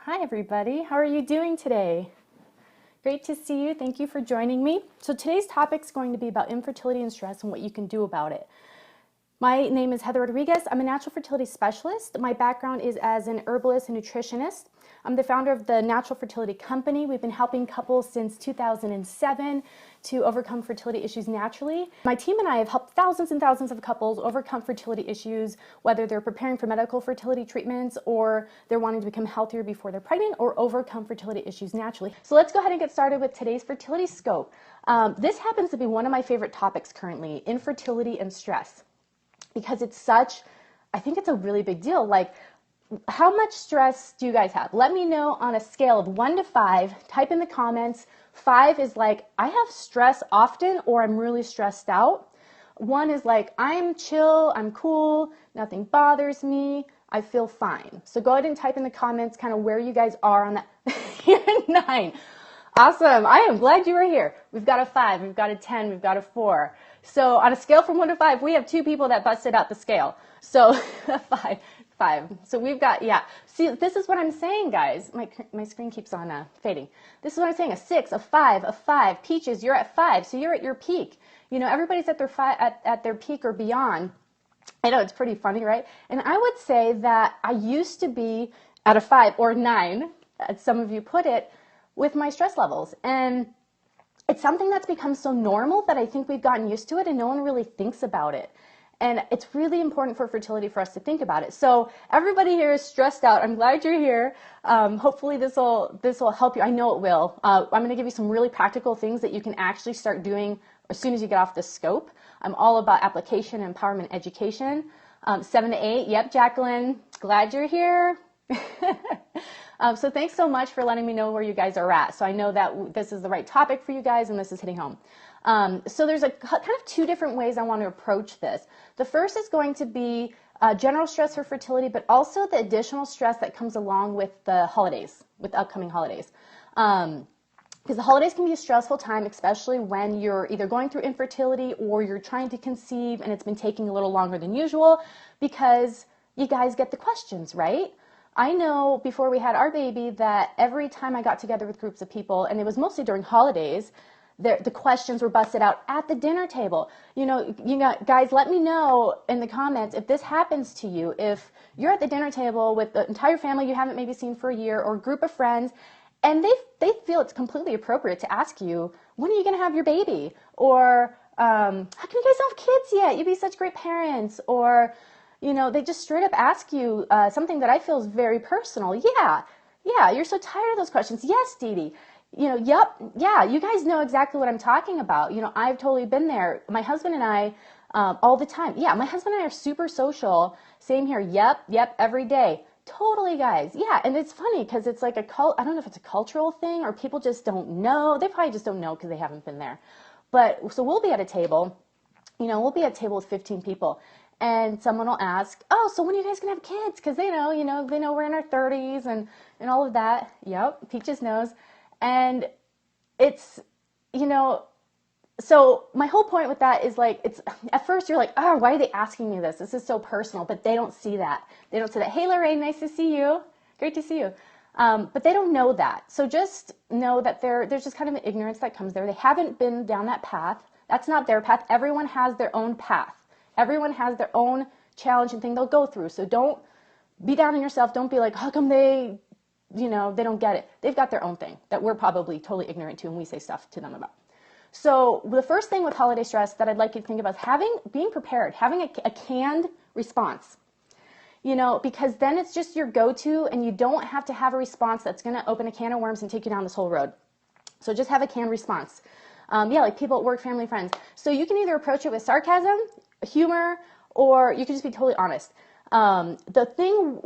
Hi everybody, how are you doing today? Great to see you. Thank you for joining me. So today's topic is going to be about infertility and stress and what you can do about it. My name is Heather Rodriguez. I'm a natural fertility specialist. My background is as an herbalist and nutritionist. I'm the founder of the Natural Fertility Company. We've been helping couples since 2007 to overcome fertility issues naturally. My team and I have helped thousands and thousands of couples overcome fertility issues, whether they're preparing for medical fertility treatments or they're wanting to become healthier before they're pregnant or overcome fertility issues naturally. So let's go ahead and get started with today's Fertility Scope. This happens to be one of my favorite topics currently, infertility and stress. Because it's such, I think it's a really big deal. Like, how much stress do you guys have? Let me know on a scale of 1 to 5. Type in the comments. 5 is like, I have stress often, or I'm really stressed out. 1 is like, I'm chill, I'm cool, nothing bothers me, I feel fine. So go ahead and type in the comments kind of where you guys are on that. You're at 9. Awesome. I am glad you were here. We've got a 5, we've got a 10, we've got a 4. So on a scale from 1 to 5, we have 2 people that busted out the scale. So 5. So we've got, yeah. See, this is what I'm saying, guys. My screen keeps on fading. This is what I'm saying. A 6, a 5, a 5. Peaches, you're at 5. So you're at your peak. You know, everybody's at their at their peak or beyond. I know, it's pretty funny, right? And I would say that I used to be at a 5 or 9, as some of you put it, with my stress levels. And it's something that's become so normal that I think we've gotten used to it and no one really thinks about it. And it's really important for fertility for us to think about it. So everybody here is stressed out. I'm glad you're here. Hopefully this will help you. I know it will. I'm going to give you some really practical things that you can actually start doing as soon as you get off the scope. I'm all about application, empowerment, education. 7 to 8. Yep, Jacqueline. Glad you're here. So thanks so much for letting me know where you guys are at. So I know that this is the right topic for you guys and this is hitting home. So there's a kind of 2 different ways I want to approach this. The first is going to be general stress for fertility, but also the additional stress that comes along with the holidays, with the upcoming holidays. Because the holidays can be a stressful time, especially when you're either going through infertility or you're trying to conceive and it's been taking a little longer than usual because you guys get the questions, right? I know before we had our baby that every time I got together with groups of people, and it was mostly during holidays, the questions were busted out at the dinner table. Guys, let me know in the comments if this happens to you, if you're at the dinner table with the entire family you haven't maybe seen for a year or a group of friends, and they feel it's completely appropriate to ask you, when are you going to have your baby? Or, how come you guys don't have kids yet? You'd be such great parents. Or, they just straight up ask you something that I feel is very personal. Yeah, you're so tired of those questions. Yes, Dee Dee. Yep, yeah, you guys know exactly what I'm talking about. I've totally been there. My husband and I, all the time. Yeah, my husband and I are super social. Same here. Yep, every day. Totally, guys. Yeah, and it's funny because it's like I don't know if it's a cultural thing or people just don't know. They probably just don't know because they haven't been there. But so we'll be at a table. We'll be at a table with 15 people. And someone will ask, oh, so when are you guys going to have kids? Because they know we're in our 30s and all of that. Yep, Peaches knows. And it's, so my whole point with that is like, it's at first you're like, oh, why are they asking me this? This is so personal, but they don't see that. They don't see that. Hey, Lorraine, nice to see you. Great to see you. But they don't know that. So just know that there's just kind of an ignorance that comes there. They haven't been down that path. That's not their path. Everyone has their own path. Everyone has their own challenge and thing they'll go through. So don't be down on yourself. Don't be like, how come they don't get it. They've got their own thing that we're probably totally ignorant to and we say stuff to them about. So the first thing with holiday stress that I'd like you to think about is being prepared, having a canned response. Because then it's just your go-to and you don't have to have a response that's going to open a can of worms and take you down this whole road. So just have a canned response. Like people at work, family, friends. So you can either approach it with sarcasm, humor, or you can just be totally honest. The thing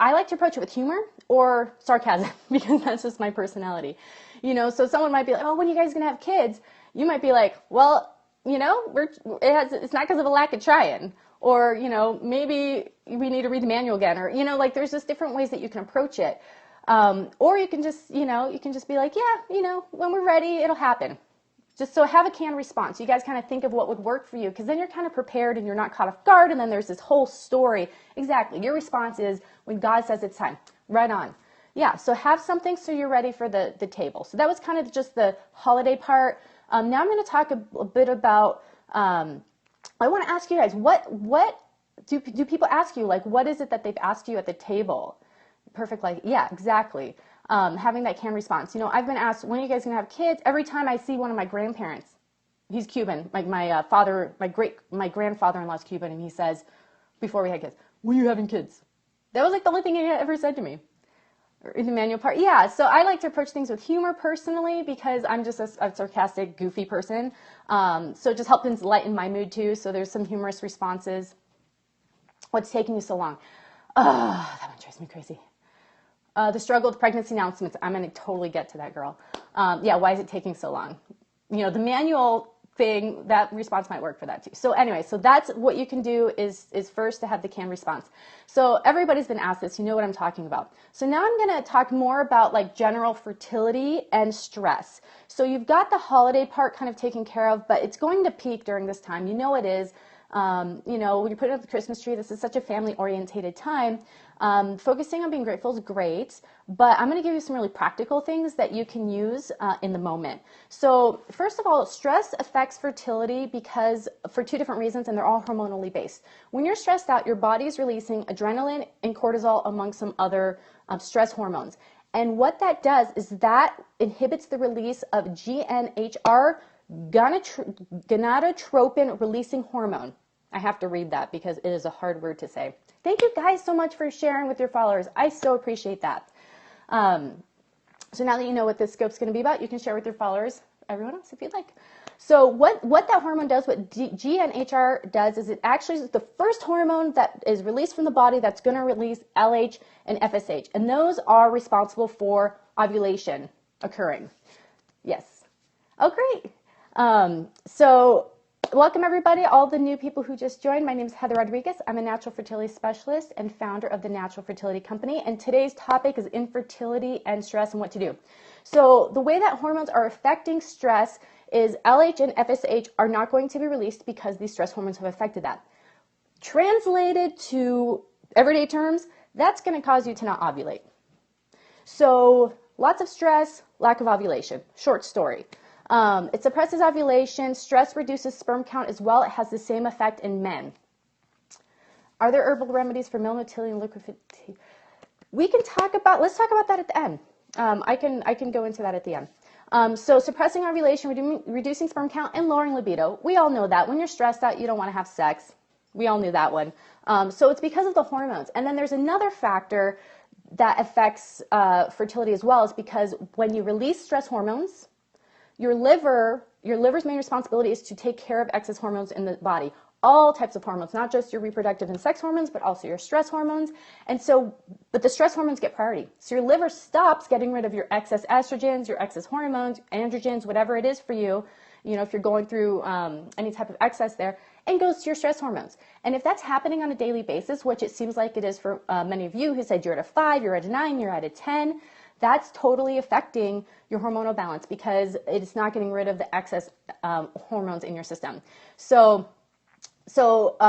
I like to approach it with humor or sarcasm because that's just my personality. So someone might be like, oh, when are you guys going to have kids? You might be like, well, it's not because of a lack of trying. Or, maybe we need to read the manual again. Or, there's just different ways that you can approach it. Or you can just, be like, yeah, when we're ready, it'll happen. Just so have a canned response. You guys kind of think of what would work for you because then you're kind of prepared and you're not caught off guard and then there's this whole story. Exactly. Your response is when God says it's time. Right on. Yeah, so have something so you're ready for the table. So that was kind of just the holiday part. Now I'm going to talk a bit about, I want to ask you guys, what do people ask you? Like, what is it that they've asked you at the table? Perfect, like, yeah, exactly. Having that canned response. You know, I've been asked, when are you guys going to have kids? Every time I see one of my grandparents, he's Cuban, like my my grandfather-in-law is Cuban, and he says, before we had kids, when are you having kids? That was like the only thing he ever said to me. In the manual part, yeah. So I like to approach things with humor personally because I'm just a sarcastic, goofy person. So it just helps lighten my mood too. So there's some humorous responses. What's taking you so long? That one drives me crazy. The struggle with pregnancy announcements. I'm going to totally get to that, girl. Yeah, why is it taking so long? You know, the manual thing, that response might work for that too. So anyway, so that's what you can do is first to have the canned response. So everybody's been asked this, you know what I'm talking about. So now I'm going to talk more about like general fertility and stress. So you've got the holiday part kind of taken care of, but it's going to peak during this time. You know it is. You know, when you're putting up the Christmas tree, this is such a family-orientated time. Focusing on being grateful is great, but I'm going to give you some really practical things that you can use in the moment. So first of all, stress affects fertility because for two different reasons, and they're all hormonally based. When you're stressed out, your body is releasing adrenaline and cortisol among some other stress hormones. And what that does is that inhibits the release of GnRH, gonadotropin releasing hormone. I have to read that because it is a hard word to say. Thank you guys so much for sharing with your followers. I so appreciate that. So now that you know what this scope's going to be about, you can share with your followers, everyone else, if you'd like. So what that hormone does, what GnRH does, is it actually is the first hormone that is released from the body that's going to release LH and FSH. And those are responsible for ovulation occurring. Yes. Oh, great. So welcome everybody, all the new people who just joined. My name is Heather Rodriguez. I'm a natural fertility specialist and founder of the Natural Fertility Company. And today's topic is infertility and stress and what to do. So the way that hormones are affecting stress is LH and FSH are not going to be released because these stress hormones have affected that. Translated to everyday terms, that's going to cause you to not ovulate. So lots of stress, lack of ovulation. Short story. It suppresses ovulation. Stress reduces sperm count as well. It has the same effect in men. Are there herbal remedies for male motility and liquidity? Let's talk about that at the end. I can go into that at the end. So suppressing ovulation, reducing sperm count, and lowering libido. We all know that. When you're stressed out, you don't want to have sex. We all knew that one. So it's because of the hormones. And then there's another factor that affects fertility as well, is because when you release stress hormones, your liver's main responsibility is to take care of excess hormones in the body. All types of hormones, not just your reproductive and sex hormones, but also your stress hormones. But the stress hormones get priority. So your liver stops getting rid of your excess estrogens, your excess hormones, androgens, whatever it is for you, you know, if you're going through any type of excess there, and goes to your stress hormones. And if that's happening on a daily basis, which it seems like it is for many of you who said you're at a 5, you're at a 9, you're at a 10, that's totally affecting your hormonal balance because it's not getting rid of the excess hormones in your system. So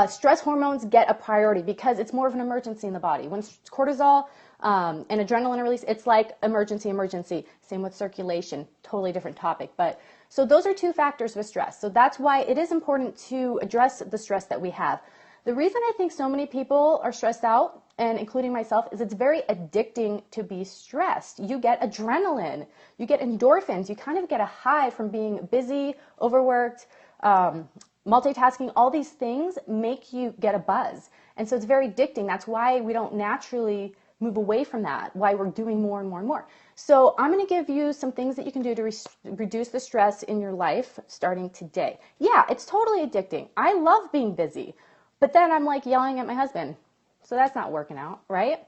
stress hormones get a priority because it's more of an emergency in the body. When cortisol and adrenaline are released, it's like emergency. Same with circulation, totally different topic. But so those are two factors with stress. So that's why it is important to address the stress that we have. The reason I think so many people are stressed out, and including myself, is it's very addicting to be stressed. You get adrenaline, you get endorphins, you kind of get a high from being busy, overworked, multitasking. All these things make you get a buzz. And so it's very addicting. That's why we don't naturally move away from that, why we're doing more and more and more. So I'm going to give you some things that you can do to reduce the stress in your life starting today. Yeah, it's totally addicting. I love being busy, but then I'm like yelling at my husband. So that's not working out, right?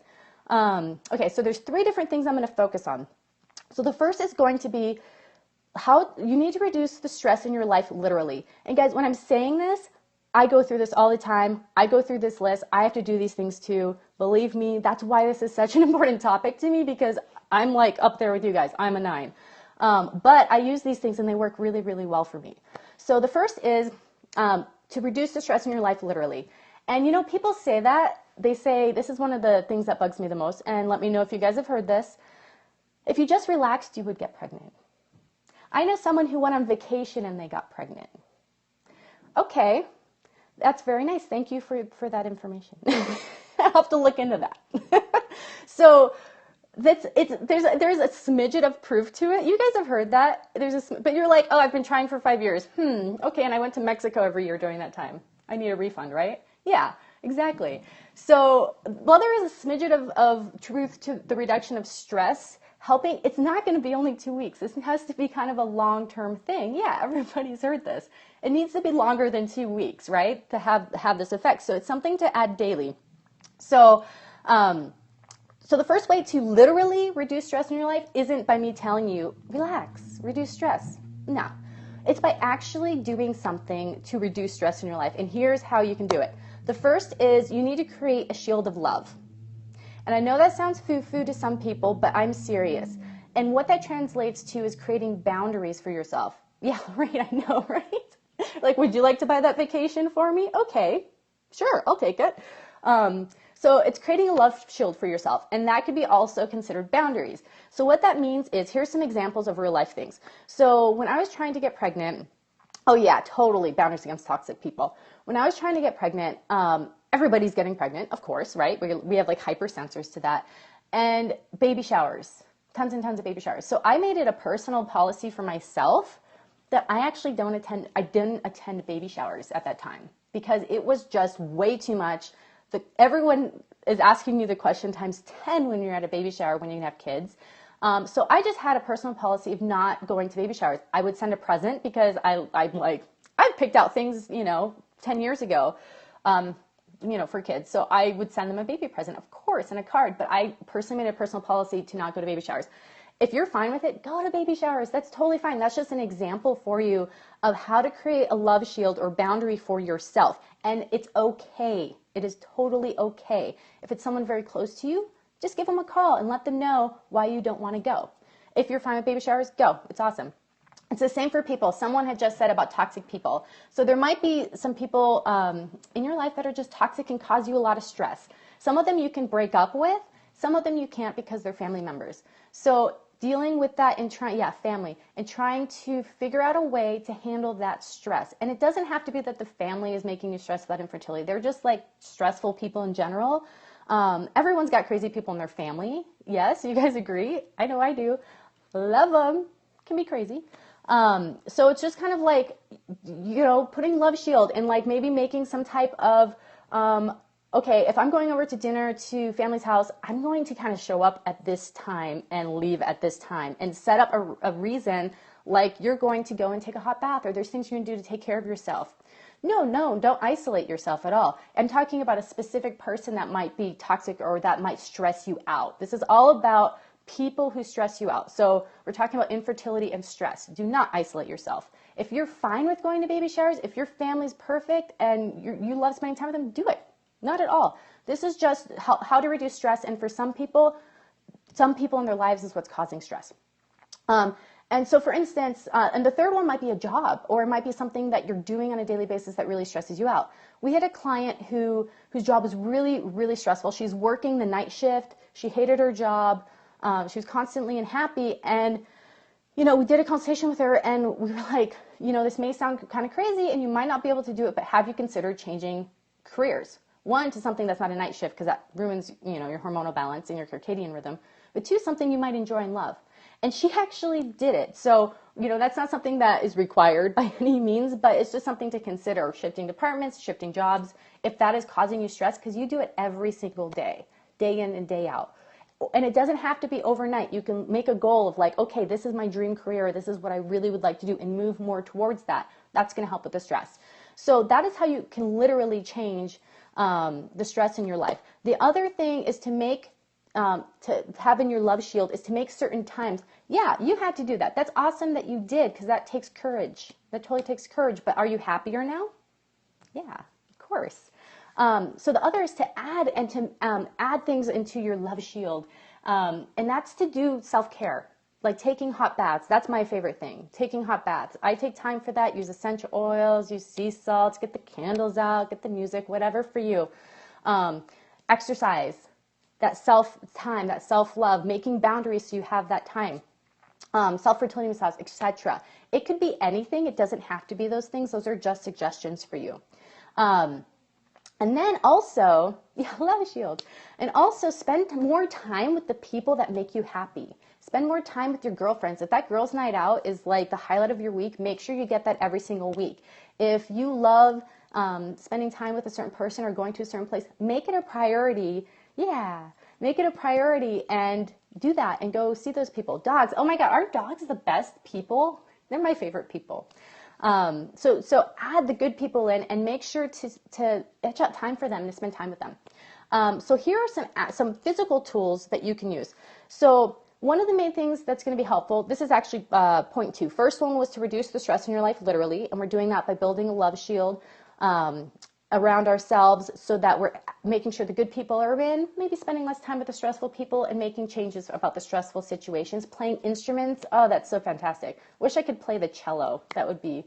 Okay, so there's 3 different things I'm going to focus on. So the first is going to be how you need to reduce the stress in your life literally. And guys, when I'm saying this, I go through this all the time. I go through this list. I have to do these things too. Believe me, that's why this is such an important topic to me, because I'm like up there with you guys. I'm a 9. But I use these things and they work really, really well for me. So the first is to reduce the stress in your life literally. And you know, people say that they say, this is one of the things that bugs me the most, and let me know if you guys have heard this. If you just relaxed, you would get pregnant. I know someone who went on vacation and they got pregnant. Okay, that's very nice. Thank you for that information. I'll have to look into that. So there's a smidget of proof to it. You guys have heard that. But you're like, oh, I've been trying for 5 years. Okay, and I went to Mexico every year during that time. I need a refund, right? Yeah, exactly. So while there is a smidget of truth to the reduction of stress, helping, it's not going to be only 2 weeks. This has to be kind of a long-term thing. Yeah, everybody's heard this. It needs to be longer than 2 weeks, right, to have this effect. So it's something to add daily. So, so the first way to literally reduce stress in your life isn't by me telling you, relax, reduce stress. No, it's by actually doing something to reduce stress in your life. And here's how you can do it. The first is you need to create a shield of love. And I know that sounds foo-foo to some people, but I'm serious. And what that translates to is creating boundaries for yourself. Yeah, right, I know, right? Like, would you like to buy that vacation for me? Okay, sure, I'll take it. So it's creating a love shield for yourself, and that could be also considered boundaries. So what that means is, here's some examples of real life things. So when I was trying to get pregnant, oh yeah, totally, boundaries against toxic people. When I was trying to get pregnant, everybody's getting pregnant, of course, right? We have like hypersensors to that. And baby showers, tons and tons of baby showers. So I made it a personal policy for myself that I actually didn't attend baby showers at that time because it was just way too much. Everyone is asking you the question times 10 when you're at a baby shower when you have kids. So I just had a personal policy of not going to baby showers. I would send a present because I've picked out things, 10 years ago, for kids. So I would send them a baby present, of course, and a card. But I personally made a personal policy to not go to baby showers. If you're fine with it, go to baby showers. That's totally fine. That's just an example for you of how to create a love shield or boundary for yourself. And it's okay. It is totally okay. If it's someone very close to you, just give them a call and let them know why you don't want to go. If you're fine with baby showers, go. It's awesome. It's the same for people. Someone had just said about toxic people. So there might be some people in your life that are just toxic and cause you a lot of stress. Some of them you can break up with. Some of them you can't because they're family members. So dealing with that and family, and trying to figure out a way to handle that stress. And it doesn't have to be that the family is making you stressed about infertility. They're just like stressful people in general. Everyone's got crazy people in their family. Yes, you guys agree? I know I do. Love them. Can be crazy. So it's just kind of like, putting love shield and like maybe making some type of, okay, if I'm going over to dinner to family's house, I'm going to kind of show up at this time and leave at this time and set up a reason like you're going to go and take a hot bath or there's things you can do to take care of yourself. No, don't isolate yourself at all. I'm talking about a specific person that might be toxic or that might stress you out. This is all about people who stress you out. So we're talking about infertility and stress. Do not isolate yourself. If you're fine with going to baby showers, if your family's perfect and you love spending time with them, do it. Not at all. This is just how to reduce stress. And for some people in their lives is what's causing stress. And so for instance, and the third one might be a job, or it might be something that you're doing on a daily basis that really stresses you out. We had a client whose job was really, really stressful. She's working the night shift. She hated her job. She was constantly unhappy. And, we did a consultation with her and we were like, this may sound kind of crazy and you might not be able to do it, but have you considered changing careers? One, to something that's not a night shift because that ruins, your hormonal balance and your circadian rhythm. But two, something you might enjoy and love. And she actually did it. So, that's not something that is required by any means, but it's just something to consider. Shifting departments, shifting jobs, if that is causing you stress, because you do it every single day in and day out. And it doesn't have to be overnight. You can make a goal of like, okay, this is my dream career. This is what I really would like to do and move more towards that. That's going to help with the stress. So that is how you can literally change the stress in your life. The other thing is to have in your love shield is to make certain times. Yeah, you had to do that. That's awesome that you did because that takes courage. That totally takes courage. But are you happier now? Yeah, of course. So the other is to add things into your love shield. And that's to do self-care, like taking hot baths. That's my favorite thing, taking hot baths. I take time for that, use essential oils, use sea salts, get the candles out, get the music, whatever for you. exercise, that self-time, that self-love, making boundaries so you have that time, self-fertility massage, etc. It could be anything. It doesn't have to be those things. Those are just suggestions for you. And then also, yeah, love shield. And also spend more time with the people that make you happy. Spend more time with your girlfriends. If that girls' night out is like the highlight of your week, make sure you get that every single week. If you love spending time with a certain person or going to a certain place, make it a priority. Yeah, make it a priority and do that and go see those people. Dogs, oh my God, aren't dogs the best people? They're my favorite people. So add the good people in and make sure to etch out time for them, to spend time with them. So here are some physical tools that you can use. So one of the main things that's going to be helpful, this is actually point 2. First one was to reduce the stress in your life, literally, and we're doing that by building a love shield around ourselves so that we're making sure the good people are in, maybe spending less time with the stressful people and making changes about the stressful situations. Playing instruments, oh, that's so fantastic. Wish I could play the cello. That would be,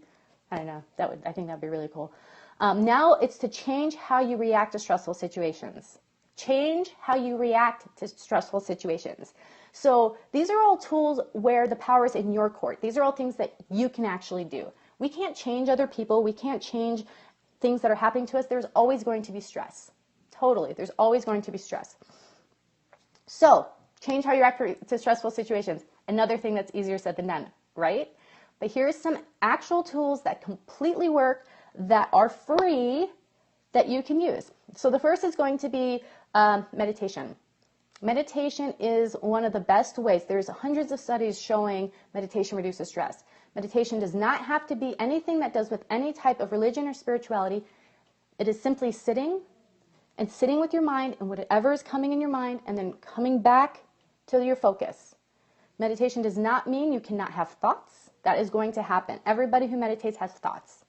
I don't know, I think that'd be really cool. Now it's to change how you react to stressful situations. Change how you react to stressful situations. So these are all tools where the power is in your court. These are all things that you can actually do. We can't change other people. We can't change things that are happening to us. There's always going to be stress. Totally. There's always going to be stress. So change how you react to stressful situations. Another thing that's easier said than done, right? But here's some actual tools that completely work, that are free, that you can use. So the first is going to be meditation. Meditation is one of the best ways. There's hundreds of studies showing meditation reduces stress. Meditation does not have to be anything that does with any type of religion or spirituality. It is simply sitting and sitting with your mind and whatever is coming in your mind and then coming back to your focus. Meditation does not mean you cannot have thoughts. That is going to happen. Everybody who meditates has thoughts.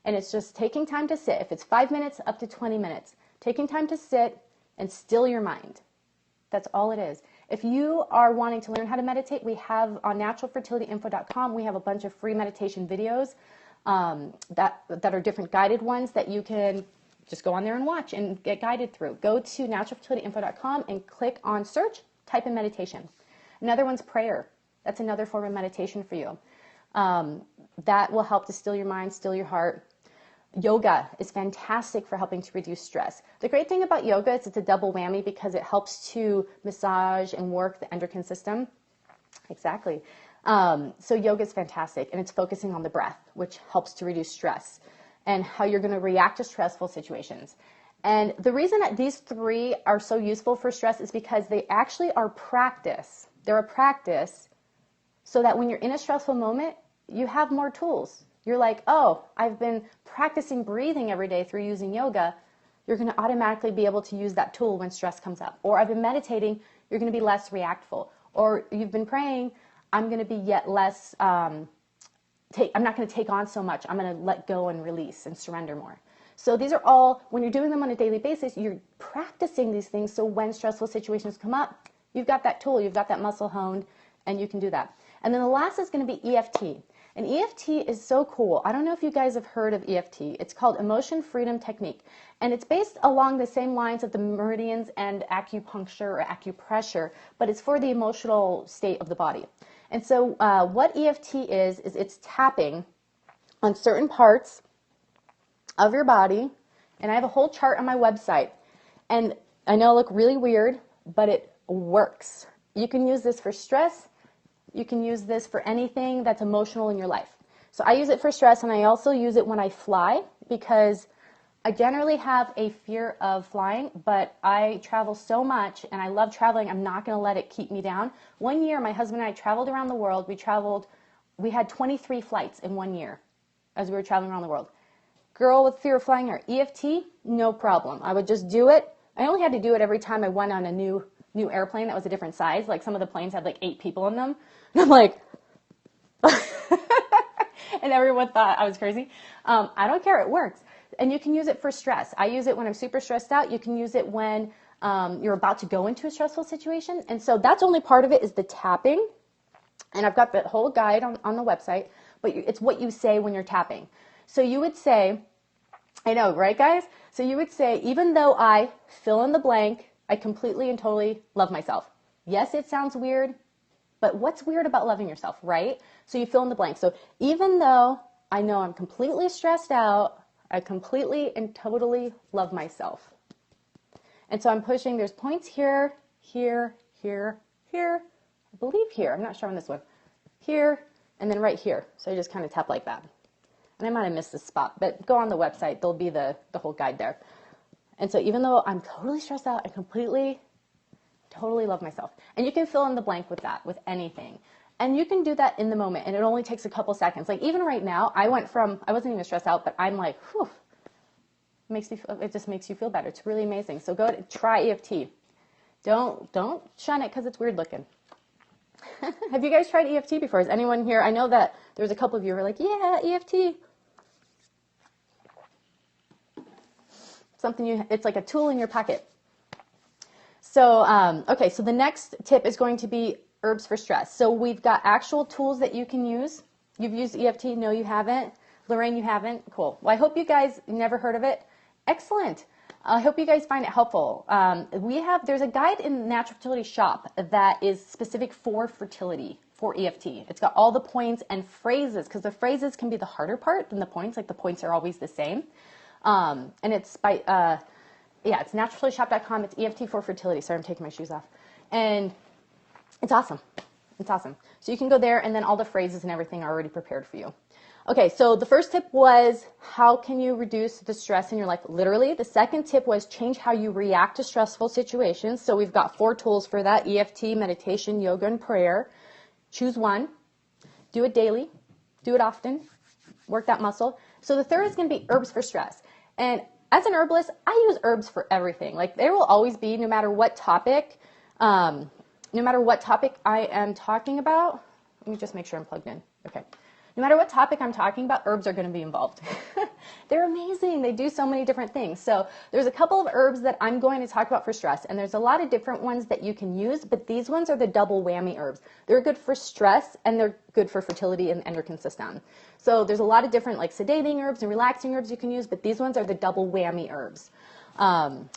And it's just taking time to sit. If it's 5 minutes up to 20 minutes, taking time to sit and still your mind. That's all it is. If you are wanting to learn how to meditate, we have on naturalfertilityinfo.com, we have a bunch of free meditation videos that are different guided ones that you can just go on there and watch and get guided through. Go to naturalfertilityinfo.com and click on search, type in meditation. Another one's prayer. That's another form of meditation for you. That will help to still your mind, still your heart. Yoga is fantastic for helping to reduce stress. The great thing about yoga is it's a double whammy because it helps to massage and work the endocrine system. Exactly. So yoga is fantastic, and it's focusing on the breath, which helps to reduce stress and how you're going to react to stressful situations. And the reason that these 3 are so useful for stress is because they actually are practice. They're a practice so that when you're in a stressful moment, you have more tools. You're like, oh, I've been practicing breathing every day through using yoga. You're going to automatically be able to use that tool when stress comes up. Or I've been meditating. You're going to be less reactful. Or you've been praying. I'm going to be yet less, I'm not going to take on so much. I'm going to let go and release and surrender more. So these are all, when you're doing them on a daily basis, you're practicing these things so when stressful situations come up, you've got that tool, you've got that muscle honed, and you can do that. And then the last is going to be EFT. And EFT is so cool. I don't know if you guys have heard of EFT. It's called Emotion Freedom Technique. And it's based along the same lines of the meridians and acupuncture or acupressure, but it's for the emotional state of the body. And so what EFT is it's tapping on certain parts of your body. And I have a whole chart on my website. And I know I look really weird, but it works. You can use this for stress. You can use this for anything that's emotional in your life. So I use it for stress, and I also use it when I fly because I generally have a fear of flying, but I travel so much, and I love traveling. I'm not going to let it keep me down. One year, my husband and I traveled around the world. We had 23 flights in 1 year as we were traveling around the world. Girl with fear of flying or EFT, no problem. I would just do it. I only had to do it every time I went on a new airplane that was a different size. Like some of the planes had like 8 people in them. And I'm like, and everyone thought I was crazy. I don't care. It works. And you can use it for stress. I use it when I'm super stressed out. You can use it when you're about to go into a stressful situation. And so that's only part of it is the tapping. And I've got the whole guide on the website, but it's what you say when you're tapping. So you would say, I know, right, guys? So you would say, even though I fill in the blank, I completely and totally love myself. Yes, it sounds weird, but what's weird about loving yourself, right? So you fill in the blank. So even though I know I'm completely stressed out, I completely and totally love myself. And so I'm pushing, there's points here, here, here, here, I believe here, I'm not sure on this one, here, and then right here. So I just kind of tap like that. And I might have missed this spot, but go on the website, there'll be the whole guide there. And so even though I'm totally stressed out, I completely, totally love myself. And you can fill in the blank with that, with anything. And you can do that in the moment, and it only takes a couple seconds. Like even right now, I wasn't even stressed out, but I'm like, whew, it just makes you feel better. It's really amazing. So go try EFT. Don't shun it because it's weird looking. Have you guys tried EFT before? Is anyone here? I know that there's a couple of you who are like, yeah, EFT. It's like a tool in your pocket. So, okay, so the next tip is going to be herbs for stress. So we've got actual tools that you can use. You've used EFT? No, you haven't. Lorraine, you haven't? Cool. Well, I hope you guys never heard of it. Excellent. I hope you guys find it helpful. There's a guide in Natural Fertility Shop that is specific for fertility, for EFT. It's got all the points and phrases, because the phrases can be the harder part than the points. Like the points are always the same. And it's by, it's naturalfertilityshop.com. It's EFT for fertility. Sorry, I'm taking my shoes off. And it's awesome. It's awesome. So you can go there, and then all the phrases and everything are already prepared for you. Okay, so the first tip was, how can you reduce the stress in your life? Literally. The second tip was, change how you react to stressful situations. So we've got 4 tools for that: EFT, meditation, yoga, and prayer. Choose one. Do it daily. Do it often. Work that muscle. So the third is going to be herbs for stress. And as an herbalist, I use herbs for everything. Like there will always be, no matter what topic I am talking about. Let me just make sure I'm plugged in. Okay. No matter what topic I'm talking about, herbs are going to be involved. They're amazing. They do so many different things. So there's a couple of herbs that I'm going to talk about for stress, and there's a lot of different ones that you can use, but these ones are the double whammy herbs. They're good for stress, and they're good for fertility and endocrine system. So there's a lot of different like sedating herbs and relaxing herbs you can use, but these ones are the double whammy herbs,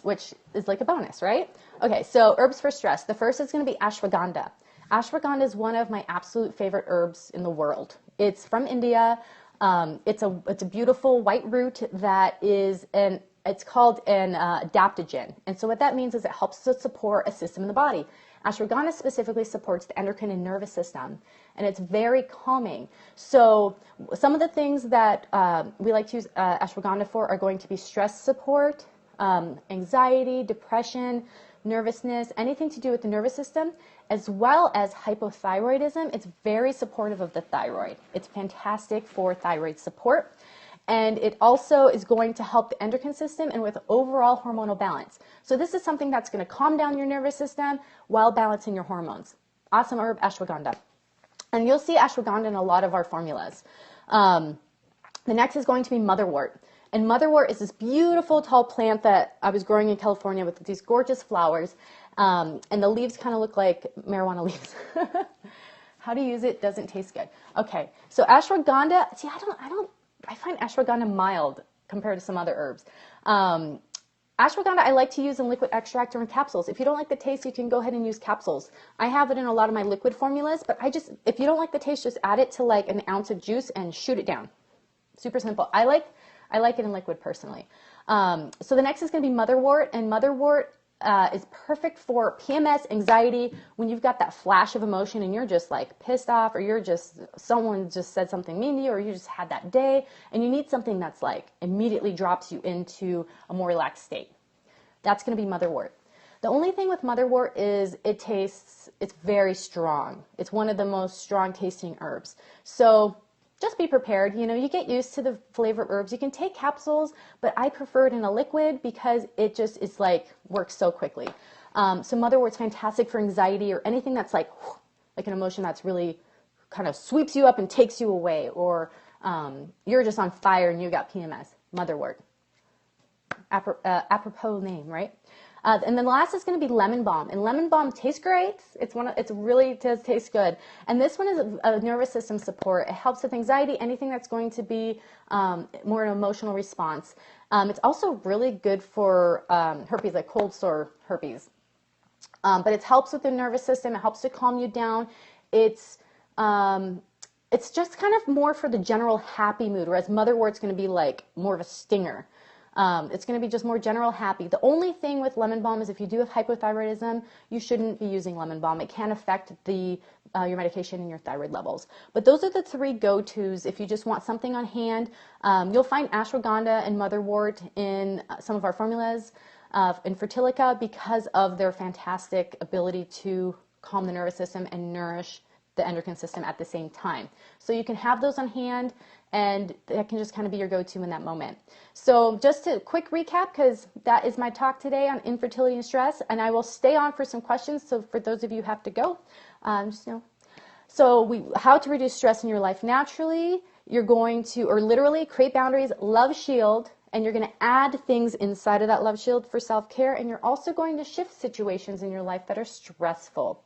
which is like a bonus, right? Okay, so herbs for stress. The first is going to be ashwagandha. Ashwagandha is one of my absolute favorite herbs in the world. It's from India. It's a beautiful white root that it's called an adaptogen. And so what that means is it helps to support a system in the body. Ashwagandha specifically supports the endocrine and nervous system, and it's very calming. So some of the things that we like to use ashwagandha for are going to be stress support, anxiety, depression, nervousness, anything to do with the nervous system, as well as hypothyroidism. It's very supportive of the thyroid. It's fantastic for thyroid support. And it also is going to help the endocrine system and with overall hormonal balance. So this is something that's going to calm down your nervous system while balancing your hormones. Awesome herb, ashwagandha. And you'll see ashwagandha in a lot of our formulas. The next is going to be motherwort. And motherwort is this beautiful tall plant that I was growing in California with these gorgeous flowers. And the leaves kind of look like marijuana leaves. How to use it doesn't taste good. Okay, so ashwagandha, see, I find ashwagandha mild compared to some other herbs. Ashwagandha I like to use in liquid extract or in capsules. If you don't like the taste, you can go ahead and use capsules. I have it in a lot of my liquid formulas, but if you don't like the taste, just add it to like an ounce of juice and shoot it down. Super simple. I like it in liquid personally. So the next is going to be motherwort, and motherwort is perfect for PMS, anxiety, when you've got that flash of emotion and you're just like pissed off, or someone just said something mean to you, or you just had that day and you need something that's like immediately drops you into a more relaxed state. That's going to be motherwort. The only thing with motherwort is it's very strong. It's one of the most strong tasting herbs. So just be prepared. You get used to the flavor of herbs. You can take capsules, but I prefer it in a liquid because it just is like works so quickly. So motherwort's fantastic for anxiety or anything that's like an emotion that's really kind of sweeps you up and takes you away, or you're just on fire and you got PMS. Motherwort. Apropos name, right? And then the last is going to be lemon balm, and lemon balm tastes great. It really does taste good. And this one is a nervous system support. It helps with anxiety, anything that's going to be more an emotional response. It's also really good for herpes, like cold sore herpes. But it helps with the nervous system. It helps to calm you down. It's just kind of more for the general happy mood, whereas motherwort's going to be like more of a stinger. It's going to be just more general happy. The only thing with lemon balm is if you do have hypothyroidism, you shouldn't be using lemon balm. It can affect your medication and your thyroid levels. But those are the three go-tos if you just want something on hand. You'll find ashwagandha and motherwort in some of our formulas in Fertilica because of their fantastic ability to calm the nervous system and nourish the endocrine system at the same time. So you can have those on hand, and that can just kind of be your go-to in that moment. So just a quick recap, because that is my talk today on infertility and stress, and I will stay on for some questions. So for those of you who have to go, how to reduce stress in your life naturally. You're going to, or literally, create boundaries, love shield, and you're going to add things inside of that love shield for self-care, and you're also going to shift situations in your life that are stressful,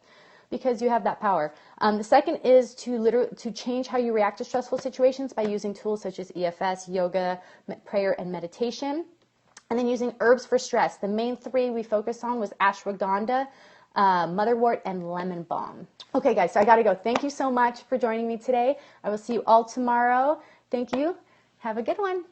because you have that power. The second is to change how you react to stressful situations by using tools such as EFS, yoga, prayer, and meditation. And then using herbs for stress. The main three we focused on was ashwagandha, motherwort, and lemon balm. Okay, guys, so I got to go. Thank you so much for joining me today. I will see you all tomorrow. Thank you. Have a good one.